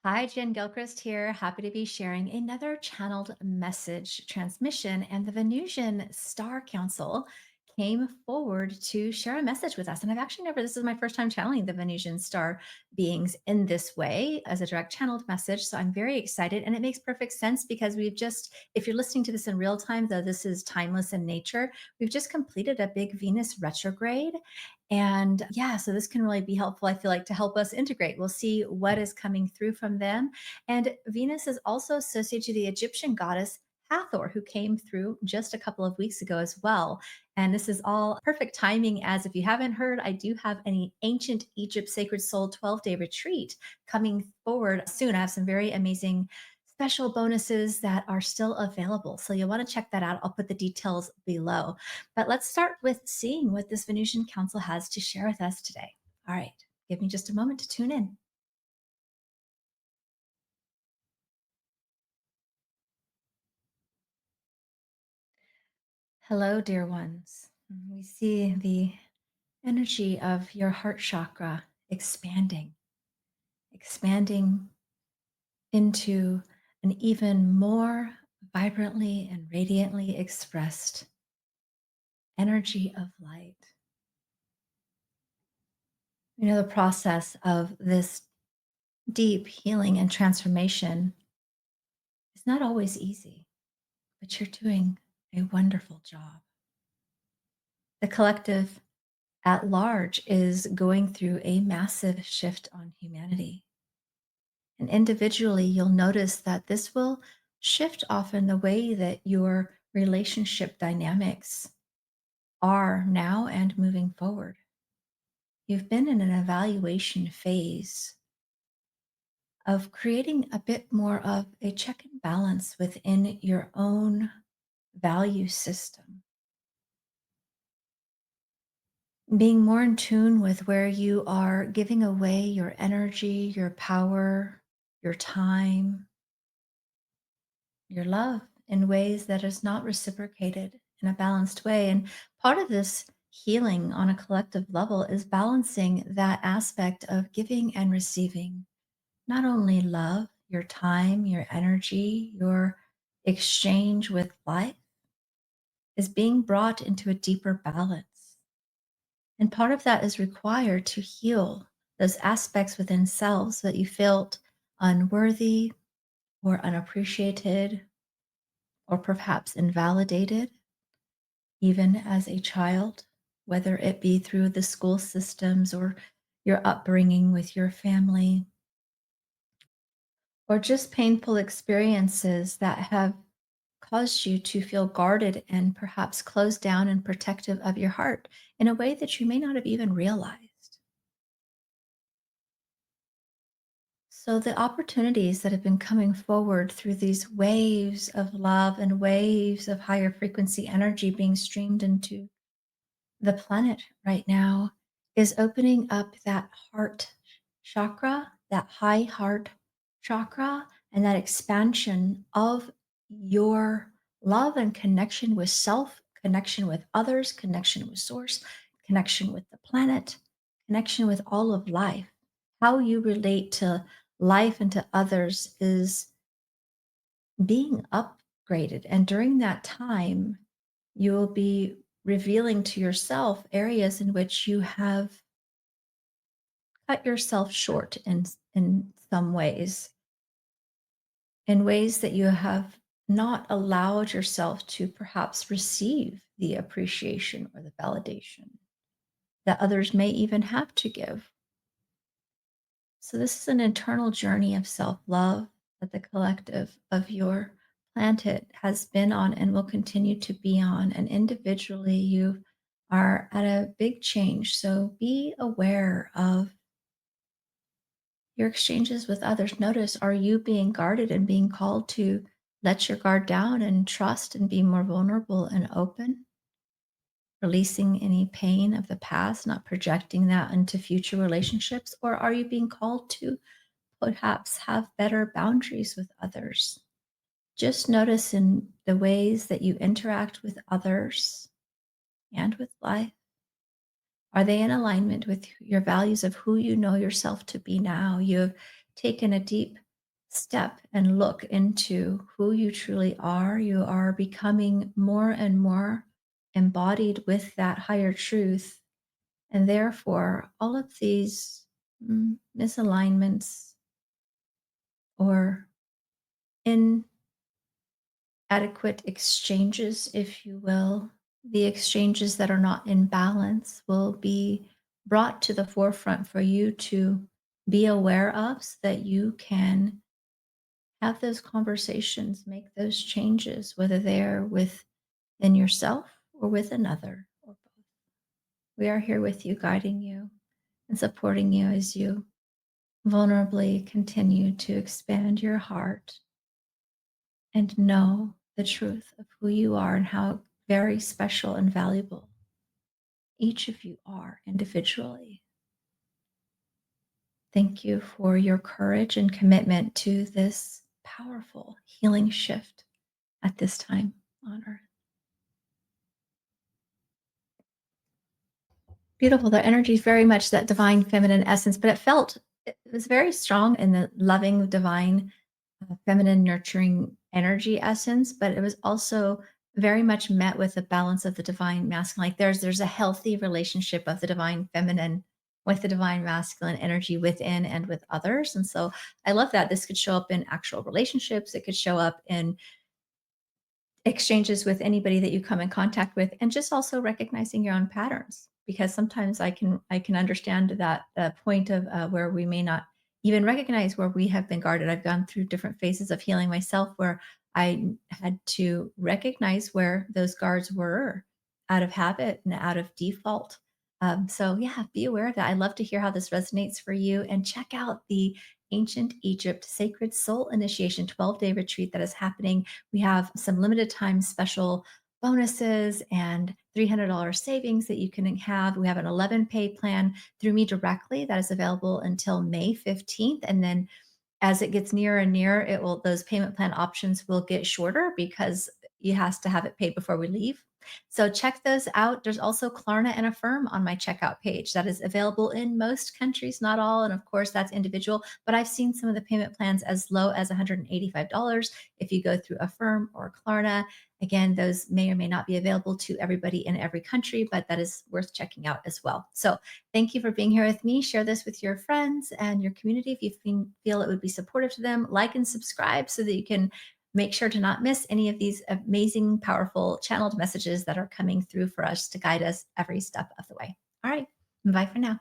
Hi, Jen Gilchrist here. Happy to be sharing another channeled message transmission. And the Venusian Star Council came forward to share a message with us. And I've actually never, this is my first time channeling the Venusian star beings in this way as a direct channeled message. So I'm very excited. And it makes perfect sense because if you're listening to this in real time, though this is timeless in nature, we've just completed a big Venus retrograde. And yeah, so this can really be helpful, I feel like, to help us integrate. We'll see what is coming through from them. And Venus is also associated to the Egyptian goddess Hathor, who came through just a couple of weeks ago as well. And this is all perfect timing, as if you haven't heard, I do have an ancient Egypt Sacred Soul 12-day retreat coming forward soon. I have some very amazing special bonuses that are still available. So you'll want to check that out. I'll put the details below. But let's start with seeing what this Venusian Council has to share with us today. All right, give me just a moment to tune in. Hello, dear ones. We see the energy of your heart chakra expanding into an even more vibrantly and radiantly expressed energy of light. The process of this deep healing and transformation is not always easy, but you're doing a wonderful job. The collective at large is going through a massive shift on humanity. And individually, you'll notice that this will shift often the way that your relationship dynamics are now and moving forward. You've been in an evaluation phase of creating a bit more of a check and balance within your own value system, being more in tune with where you are giving away your energy, your power, your time, your love in ways that is not reciprocated in a balanced way. And part of this healing on a collective level is balancing that aspect of giving and receiving not only love, your time, your energy, your exchange with life is being brought into a deeper balance. And part of that is required to heal those aspects within selves that you felt unworthy or unappreciated or perhaps invalidated, even as a child, whether it be through the school systems or your upbringing with your family, or just painful experiences that have caused you to feel guarded and perhaps closed down and protective of your heart in a way that you may not have even realized. So, the opportunities that have been coming forward through these waves of love and waves of higher frequency energy being streamed into the planet right now is opening up that heart chakra, that high heart chakra, and that expansion of your love and connection with self, connection with others, connection with source, connection with the planet, connection with all of life. How you relate to life and to others is being upgraded. And during that time, you will be revealing to yourself areas in which you have cut yourself short in some ways, in ways that you have not allowed yourself to perhaps receive the appreciation or the validation that others may even have to give. So, this is an internal journey of self love that the collective of your planet has been on and will continue to be on. And individually, you are at a big change. So, be aware of your exchanges with others. Notice, are you being guarded and being called to let your guard down and trust and be more vulnerable and open? Releasing any pain of the past, not projecting that into future relationships? Or are you being called to perhaps have better boundaries with others? Just notice in the ways that you interact with others and with life. Are they in alignment with your values of who you know yourself to be now? You've taken a deep step and look into who you truly are, you are becoming more and more embodied with that higher truth. And therefore, all of these misalignments or inadequate exchanges, if you will, the exchanges that are not in balance will be brought to the forefront for you to be aware of so that you can have those conversations, make those changes, whether they're within yourself or with another or both. We are here with you, guiding you and supporting you as you vulnerably continue to expand your heart and know the truth of who you are and how very special and valuable each of you are individually. Thank you for your courage and commitment to this powerful healing shift at this time on Earth. Beautiful. The energy is very much that divine feminine essence, but it was very strong in the loving, divine, feminine, nurturing energy essence, but it was also very much met with the balance of the divine masculine. Like there's a healthy relationship of the divine feminine with the divine masculine energy within and with others. And so I love that this could show up in actual relationships. It could show up in exchanges with anybody that you come in contact with, and just also recognizing your own patterns, because sometimes I can understand that point of where we may not even recognize where we have been guarded. I've gone through different phases of healing myself where I had to recognize where those guards were out of habit and out of default. So yeah, be aware of that. I love to hear how this resonates for you, and check out the Ancient Egypt Sacred Soul Initiation 12-day retreat that is happening. We have some limited time special bonuses and $300 savings that you can have. We have an 11 pay plan through me directly that is available until May 15th. And then as it gets nearer and nearer, it will those payment plan options will get shorter because you has to have it paid before we leave. So check those out. There's also Klarna and Affirm on my checkout page that is available in most countries, not all. And of course, that's individual, but I've seen some of the payment plans as low as $185 if you go through Affirm or Klarna. Again, those may or may not be available to everybody in every country, but that is worth checking out as well. So thank you for being here with me. Share this with your friends and your community if you feel it would be supportive to them. Like and subscribe so that you can make sure to not miss any of these amazing, powerful channeled messages that are coming through for us to guide us every step of the way. All right. Bye for now.